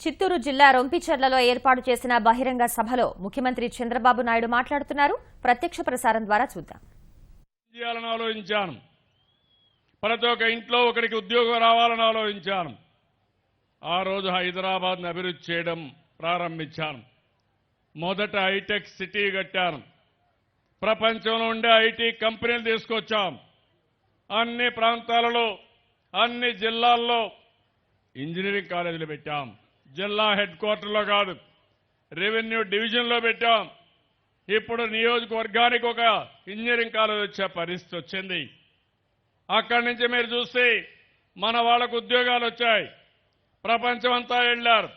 చిత్తూరు జిల్లా రొంపిచెర్లలో ఏర్పాటు చేసిన బహిరంగ సభలో ముఖ్యమంత్రి చంద్రబాబు నాయుడు మాట్లాడుతున్నారు. ప్రత్యక్ష ప్రసారం ద్వారా చూద్దాం. చేయాలని ఆలోచించాను. ప్రతి ఒక్క ఇంట్లో ఒకరికి ఉద్యోగం రావాలని ఆలోచించాను. ఆ రోజు హైదరాబాద్ను అభివృద్ధి చేయడం ప్రారంభించాను. మొదట హైటెక్ సిటీ కట్టాను. ప్రపంచంలో ఉండే ఐటీ కంపెనీలు తీసుకొచ్చాం. అన్ని ప్రాంతాలలో అన్ని జిల్లాల్లో ఇంజనీరింగ్ కాలేజీలు పెట్టాం. జిల్లా హెడ్ క్వార్టర్లో కాదు, రెవెన్యూ డివిజన్లో పెట్టాం. ఇప్పుడు నియోజకవర్గానికి ఒక ఇంజనీరింగ్ కాలేజ్ వచ్చే పరిస్థితి వచ్చింది. అక్కడి నుంచి మీరు చూస్తే మన వాళ్లకు ఉద్యోగాలు వచ్చాయి. ప్రపంచమంతా వెళ్లారు.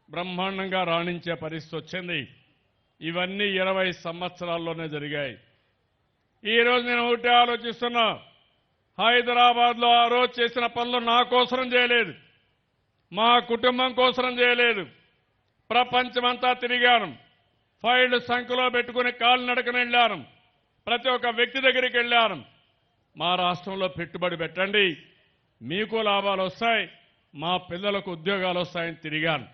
బ్రహ్మాండంగా రాణించే పరిస్థితి వచ్చింది. ఇవన్నీ 20 సంవత్సరాల్లోనే జరిగాయి. ఈరోజు నేను ఒకటే ఆలోచిస్తున్నా, హైదరాబాద్లో ఆ రోజు చేసిన పనులు నా కోసం చేయలేదు, మా కుటుంబం కోసం చేయలేదు. ప్రపంచమంతా తిరిగాను. ఫైళ్లు సంఖ్యలో పెట్టుకుని కాలు నడకని వెళ్ళాను. ప్రతి ఒక్క వ్యక్తి దగ్గరికి వెళ్ళాను. మా రాష్ట్రంలో పెట్టుబడి పెట్టండి, మీకు లాభాలు వస్తాయి, మా పిల్లలకు ఉద్యోగాలు వస్తాయని తిరిగాను.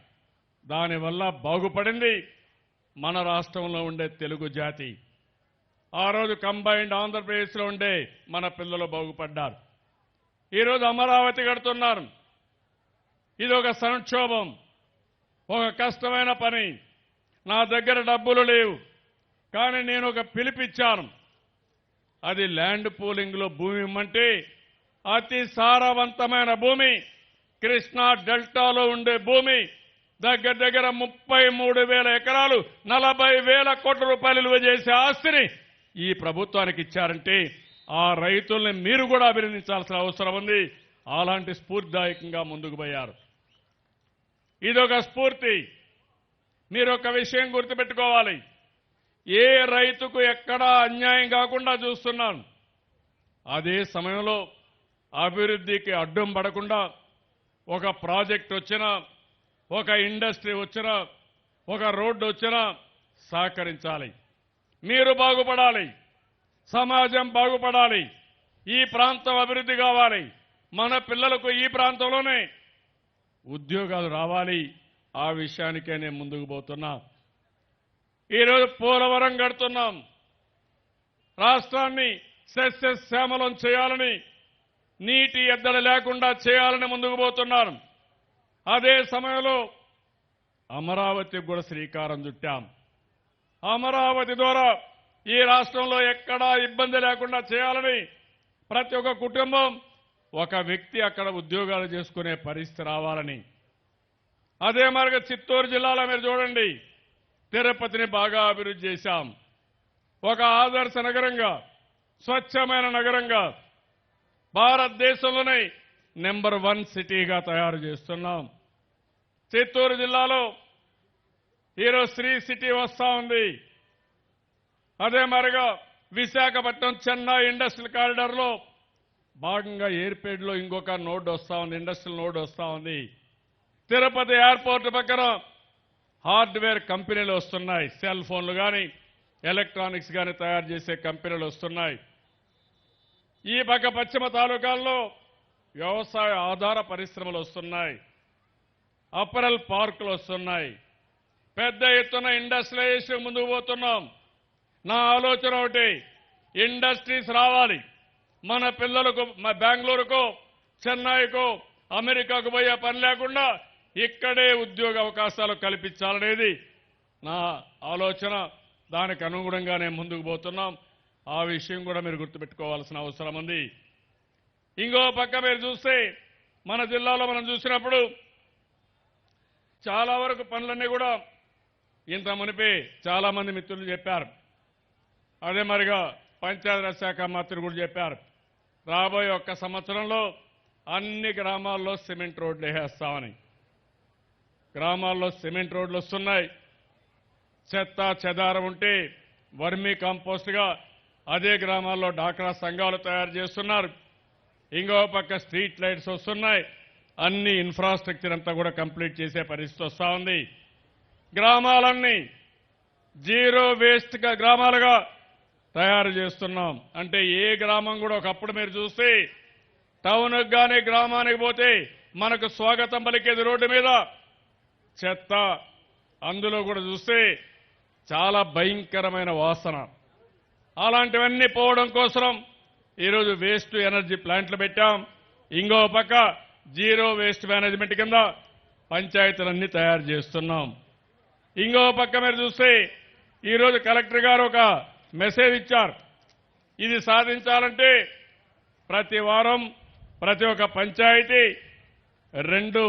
దానివల్ల బాగుపడింది మన రాష్ట్రంలో ఉండే తెలుగు జాతి. ఆ రోజు కంబైన్డ్ ఆంధ్రప్రదేశ్లో ఉండే మన పిల్లలు బాగుపడ్డారు. ఈరోజు అమరావతి కడుతున్నారు. ఇది ఒక సంక్షోభం, ఒక కష్టమైన పని. నా దగ్గర డబ్బులు లేవు, కానీ నేను ఒక పిలిపిచ్చాను. అది ల్యాండ్ పూలింగ్లో భూమి ఇమ్మంటే అతి సారవంతమైన భూమి, కృష్ణా డెల్టాలో ఉండే భూమి, దగ్గర దగ్గర 33,000 ఎకరాలు, 40,000 కోట్ల రూపాయలు విలువ చేసే ఆస్తిని ఈ ప్రభుత్వానికి ఇచ్చారంటే ఆ రైతుల్ని మీరు కూడా అభినందించాల్సిన అవసరం ఉంది. అలాంటి స్ఫూర్తిదాయకంగా ముందుకు పోయారు. ఇదొక స్ఫూర్తి. మీరు ఒక విషయం గుర్తుపెట్టుకోవాలి, ఏ రైతుకు ఎక్కడా అన్యాయం కాకుండా చూస్తున్నాను. అదే సమయంలో అభివృద్ధికి అడ్డం పడకుండా ఒక ప్రాజెక్ట్ వచ్చినా, ఒక ఇండస్ట్రీ వచ్చినా, ఒక రోడ్డు వచ్చినా సహకరించాలి. మీరు బాగుపడాలి, సమాజం బాగుపడాలి, ఈ ప్రాంతం అభివృద్ధి కావాలి, మన పిల్లలకు ఈ ప్రాంతంలోనే ఉద్యోగాలు రావాలి. ఆ విషయానికే నేను ముందుకు పోతున్నా. ఈరోజు పోలవరం కడుతున్నాం. రాష్ట్రాన్ని సస్యశ్యామలం చేయాలని, నీటి ఎద్దడి లేకుండా చేయాలని ముందుకు పోతున్నాను. అదే సమయంలో అమరావతికి కూడా శ్రీకారం చుట్టాం. అమరావతి ద్వారా ఈ రాష్ట్రంలో ఎక్కడా ఇబ్బంది లేకుండా చేయాలని, ప్రతి ఒక్క కుటుంబం, ఒక వ్యక్తి అక్కడ ఉద్యోగాలు చేసుకునే పరిస్థితి రావాలని. అదే మరిగా చిత్తూరు జిల్లాలో మీరు చూడండి, తిరుపతిని బాగా అభివృద్ధి చేశాం. ఒక ఆదర్శ నగరంగా, స్వచ్ఛమైన నగరంగా, భారతదేశంలోనే నెంబర్ 1 సిటీగా తయారు చేస్తున్నాం. చిత్తూరు జిల్లాలో ఈరోజు శ్రీ సిటీ వస్తా ఉంది. అదే మరిగా విశాఖపట్నం చెన్నై ఇండస్ట్రియల్ కారిడార్లో భాగంగా ఎయిర్పేడ్లో ఇంకొక నోడ్ వస్తా ఉంది, ఇండస్ట్రియల్ నోడ్ వస్తా ఉంది. తిరుపతి ఎయిర్పోర్ట్ పక్కన హార్డ్వేర్ కంపెనీలు వస్తున్నాయి. సెల్ ఫోన్లు కానీ, ఎలక్ట్రానిక్స్ కానీ తయారు చేసే కంపెనీలు వస్తున్నాయి. ఈ పక్క పశ్చిమ తాలూకాల్లో వ్యవసాయ ఆధార పరిశ్రమలు వస్తున్నాయి, అపరల్ పార్కులు వస్తున్నాయి. పెద్ద ఎత్తున ఇండస్ట్రియలైజేషన్ ముందుకు పోతున్నాం. నా ఆలోచన ఒకటి, ఇండస్ట్రీస్ రావాలి. మన పిల్లలకు బెంగళూరుకో, చెన్నైకో, అమెరికాకు పోయే పని లేకుండా ఇక్కడే ఉద్యోగ అవకాశాలు కల్పించాలనేది నా ఆలోచన. దానికి అనుగుణంగా నేను ముందుకు పోతున్నాం. ఆ విషయం కూడా మీరు గుర్తుపెట్టుకోవాల్సిన అవసరం ఉంది. ఇంకో పక్క మీరు చూస్తే మన జిల్లాలో మనం చూసినప్పుడు చాలా వరకు పనులన్నీ కూడా ఇంత మునిపే చాలా మంది మిత్రులు చెప్పారు. అదే మరిగా పంచాయతీరాజ్ శాఖ మంత్రి కూడా చెప్పారు, రాబోయే 1 సంవత్సరంలో అన్ని గ్రామాల్లో సిమెంట్ రోడ్లు వేస్తామని. గ్రామాల్లో సిమెంట్ రోడ్లు వస్తున్నాయి. చెత్త చెదారం ఉంటే వర్మీ కాంపోస్ట్గా అదే గ్రామాల్లో డాక్రా సంఘాలు తయారు చేస్తున్నారు. ఇంకో పక్క స్ట్రీట్ లైట్స్ వస్తున్నాయి. అన్ని ఇన్ఫ్రాస్ట్రక్చర్ అంతా కూడా కంప్లీట్ చేసే పరిస్థితి వస్తూ ఉంది. గ్రామాలన్నీ జీరో వేస్ట్ గ్రామాలుగా తయారు చేస్తున్నాం. అంటే ఏ గ్రామం కూడా ఒకప్పుడు మీరు చూస్తే టౌన్కి కానీ గ్రామానికి పోతే మనకు స్వాగతం పలికేది రోడ్డు మీద చెత్త, అందులో కూడా చూస్తే చాలా భయంకరమైన వాసన. అలాంటివన్నీ పోవడం కోసం ఈరోజు వేస్ట్ ఎనర్జీ ప్లాంట్లు పెట్టాం. ఇంకో పక్క జీరో వేస్ట్ మేనేజ్మెంట్ కింద పంచాయతీలన్నీ తయారు చేస్తున్నాం. ఇంకో పక్క మీరు చూస్తే ఈరోజు కలెక్టర్ గారు ఒక మెసేజ్ ఇచ్చారు. ఇది సాధించాలంటే ప్రతి వారం ప్రతి ఒక్క పంచాయతీ 2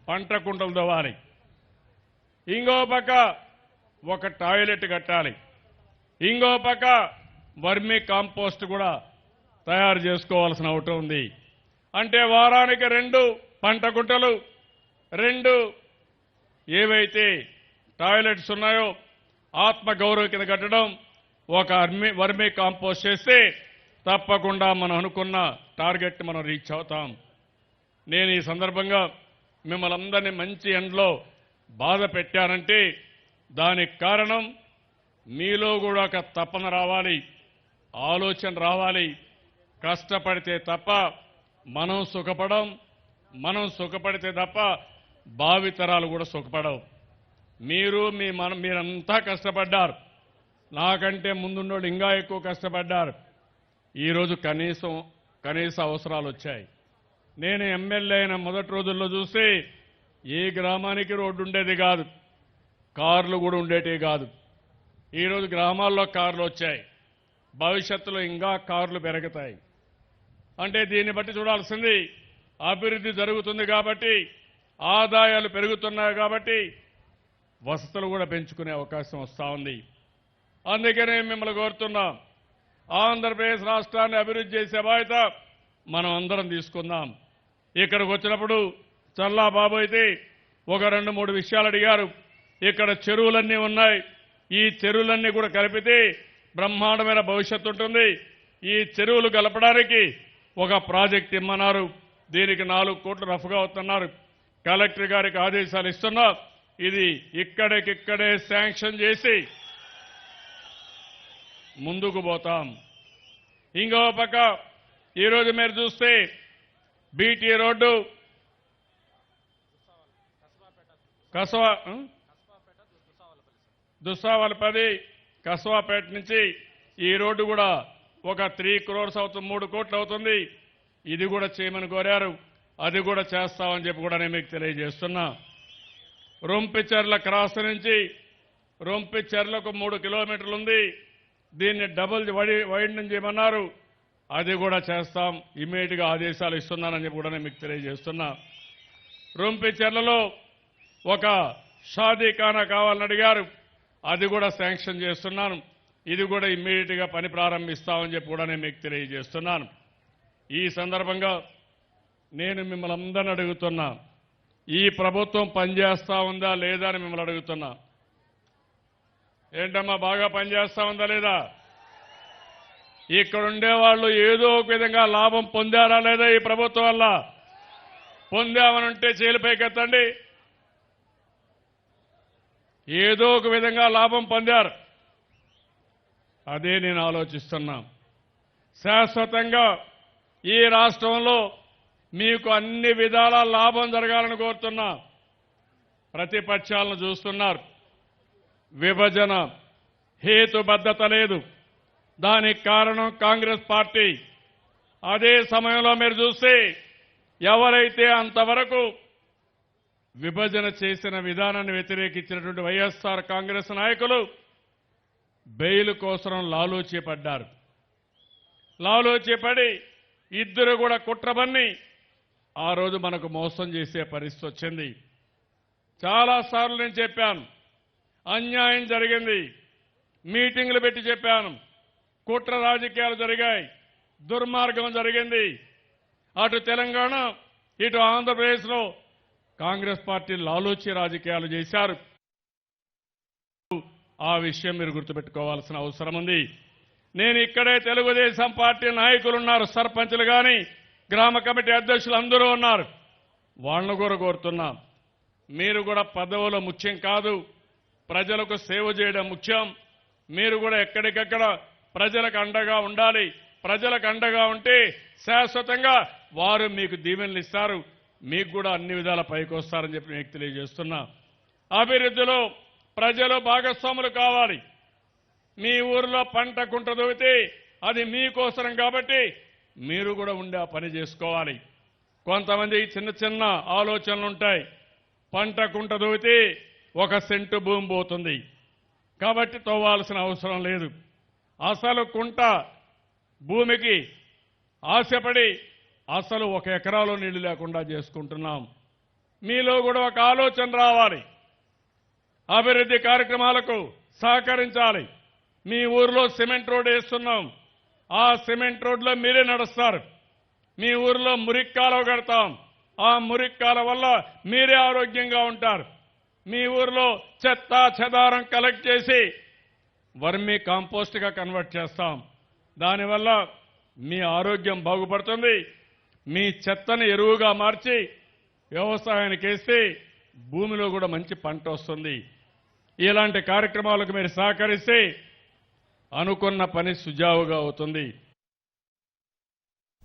పంట కుంటలు తవ్వాలి. ఇంకో పక్క ఒక టాయిలెట్ కట్టాలి. ఇంకో పక్క వర్మీ కాంపోస్ట్ కూడా తయారు చేసుకోవాల్సిన అవసరం ఉంది. అంటే వారానికి 2 పంట కుంటలు, 2 ఏవైతే టాయిలెట్స్ ఉన్నాయో ఆత్మగౌరవ కింద కట్టడం, ఒక వర్మీ కాంపోస్ట్ చేస్తే తప్పకుండా మనం అనుకున్న టార్గెట్ మనం రీచ్ అవుతాం. నేను ఈ సందర్భంగా మిమ్మల్ని అందరినీ మంచి ఎండలో బాధ పెట్టానంటే దానికి కారణం మీలో కూడా ఒక తపన రావాలి, ఆలోచన రావాలి. కష్టపడితే తప్ప మనం సుఖపడం, మనం సుఖపడితే తప్ప భావితరాలు కూడా సుఖపడవు. మీరంతా కష్టపడ్డారు, నాకంటే ముందున్నోళ్ళు ఇంకా ఎక్కువ కష్టపడ్డారు. ఈరోజు కనీస అవసరాలు వచ్చాయి. నేను ఎమ్మెల్యే అయిన మొదటి రోజుల్లో చూస్తే ఏ గ్రామానికి రోడ్డు ఉండేది కాదు, కార్లు కూడా ఉండేటివి కాదు. ఈరోజు గ్రామాల్లో కార్లు వచ్చాయి, భవిష్యత్తులో ఇంకా కార్లు పెరుగుతాయి. అంటే దీన్ని బట్టి చూడాల్సింది అభివృద్ధి జరుగుతుంది కాబట్టి, ఆదాయాలు పెరుగుతున్నాయి కాబట్టి వసతులు కూడా పెంచుకునే అవకాశం వస్తూ ఉంది. అందుకనే మిమ్మల్ని కోరుతున్నాం, ఆంధ్రప్రదేశ్ రాష్ట్రాన్ని అభివృద్ధి చేసే బాధ్యత మనం అందరం తీసుకుందాం. ఇక్కడికి వచ్చినప్పుడు చల్లా బాబు అయితే ఒక 2-3 విషయాలు అడిగారు. ఇక్కడ చెరువులన్నీ ఉన్నాయి, ఈ చెరువులన్నీ కూడా కలిపితే బ్రహ్మాండమైన భవిష్యత్తు ఉంటుంది. ఈ చెరువులు కలపడానికి ఒక ప్రాజెక్ట్ ఇమ్మన్నారు. దీనికి 4 కోట్లు రఫ్గా అవుతున్నారు. కలెక్టర్ గారికి ఆదేశాలు ఇస్తున్నా, ఇది ఇక్కడికిక్కడే శాంక్షన్ చేసి ముందుకు పోతాం. ఇంకో పక్క ఈరోజు మీరు చూస్తే బీటీ రోడ్డు దుస్సావలపల్లి కస్వాపేట నుంచి ఈ రోడ్డు కూడా ఒక 3 crores అవుతుంది, 3 కోట్లు అవుతుంది. ఇది కూడా చేయమని కోరారు, అది కూడా చేస్తామని చెప్పి కూడా నేను మీకు తెలియజేస్తున్నా. రొంపిచెర్ల క్రాస్ నుంచి రొంపిచెర్లకు 3 కిలోమీటర్లు ఉంది, దీన్ని డబుల్ వైడనింగ్ చేయమన్నారు, అది కూడా చేస్తాం. ఇమీడియట్ గా ఆదేశాలు ఇస్తున్నానని చెప్పి కూడా నేను మీకు తెలియజేస్తున్నా. రొంపిచెర్లలో ఒక షాదీఖానా కావాలని అడిగారు, అది కూడా శాంక్షన్ చేస్తున్నాను. ఇది కూడా ఇమ్మీడియట్ గా పని ప్రారంభిస్తామని చెప్పి కూడా నేను మీకు తెలియజేస్తున్నాను. ఈ సందర్భంగా నేను మిమ్మల్ని అందరిని అడుగుతున్నా, ఈ ప్రభుత్వం పనిచేస్తా ఉందా లేదా అని మిమ్మల్ని అడుగుతున్నా. ఏంటమ్మా, బాగా పనిచేస్తా ఉందా లేదా? ఇక్కడ ఉండేవాళ్ళు ఏదో ఒక విధంగా లాభం పొందారా లేదా? ఈ ప్రభుత్వం వల్ల పొందామనంటే చేలిపైకెత్తండి. ఏదో ఒక విధంగా లాభం పొందారు, అదే నేను ఆలోచిస్తున్నా. శాశ్వతంగా ఈ రాష్ట్రంలో మీకు అన్ని విధాల లాభం జరగాలని కోరుతున్నా. ప్రతిపక్షాలను చూస్తున్నారు, విభజన హేతుబద్ధత లేదు, దానికి కారణం కాంగ్రెస్ పార్టీ. అదే సమయంలో మీరు చూస్తే ఎవరైతే అంతవరకు విభజన చేసిన విధానాన్ని వ్యతిరేకించినటువంటి వైఎస్ఆర్ కాంగ్రెస్ నాయకులు బెయిల్ కోసం లాలూచీపడ్డారు. లాలూచీపడి ఇద్దరు కూడా కుట్రబన్ని ఆ రోజు మనకు మోసం చేసే పరిస్థితి వచ్చింది. చాలాసార్లు నేను చెప్పాను, అన్యాయం జరిగింది, మీటింగులు పెట్టి చెప్పాను, కుట్ర రాజకీయాలు జరిగాయి, దుర్మార్గం జరిగింది. అటు తెలంగాణ ఇటు ఆంధ్రప్రదేశ్లో కాంగ్రెస్ పార్టీ లాలూచి రాజకీయాలు చేశారు. ఆ విషయం మీరు గుర్తుపెట్టుకోవాల్సిన అవసరం ఉంది. నేను ఇక్కడే తెలుగుదేశం పార్టీ నాయకులు ఉన్నారు, సర్పంచులు కానీ గ్రామ కమిటీ అధ్యక్షులు అందరూ ఉన్నారు. వాళ్ళను కూడా కోరుతున్నాం, మీరు కూడా పదవులు ముఖ్యం కాదు, ప్రజలకు సేవ చేయడం ముఖ్యం. మీరు కూడా ఎక్కడికక్కడ ప్రజలకు అండగా ఉండాలి. ప్రజలకు అండగా ఉంటే శాశ్వతంగా వారు మీకు దీవెనలు ఇస్తారు, మీకు కూడా అన్ని విధాల పైకి వస్తారని చెప్పి మీకు తెలియజేస్తున్నా. అభివృద్ధిలో ప్రజలు భాగస్వాములు కావాలి. మీ ఊరిలో పంట కుంట దొవితే అది మీకోసరం కాబట్టి మీరు కూడా ఉండి ఆ పని చేసుకోవాలి. కొంతమంది చిన్న చిన్న ఆలోచనలు ఉంటాయి. పంట కుంట దొవితే 1 సెంటు భూమి పోతుంది కాబట్టి తవ్వాల్సిన అవసరం లేదు. అసలు కుంట భూమికి ఆశపడి అసలు 1 ఎకరాలో నీళ్లు లేకుండా చేసుకుంటున్నాం. మీలో కూడా ఒక ఆలోచన రావాలి. అభివృద్ధి కార్యక్రమాలకు సహకరించాలి. మీ ఊరిలో సిమెంట్ రోడ్ వేస్తున్నాం. ఆ సిమెంట్ రోడ్లో మీరే నడుస్తారు. మీ ఊరిలో మురికి కాలువ కడతాం. ఆ మురికి కాలువ వల్ల మీరే ఆరోగ్యంగా ఉంటారు. మీ ఊరిలో చెత్త చెదారం కలెక్ట్ చేసి వర్మీ కాంపోస్ట్గా కన్వర్ట్ చేస్తాం. దానివల్ల మీ ఆరోగ్యం బాగుపడుతుంది. మీ చెత్తని ఎరువుగా మార్చి వ్యవసాయానికి వేస్తే భూమిలో కూడా మంచి పంట వస్తుంది. ఇలాంటి కార్యక్రమాలకు మీరు సహకరిస్తే అనుకున్న పని సుజావుగా అవుతుంది.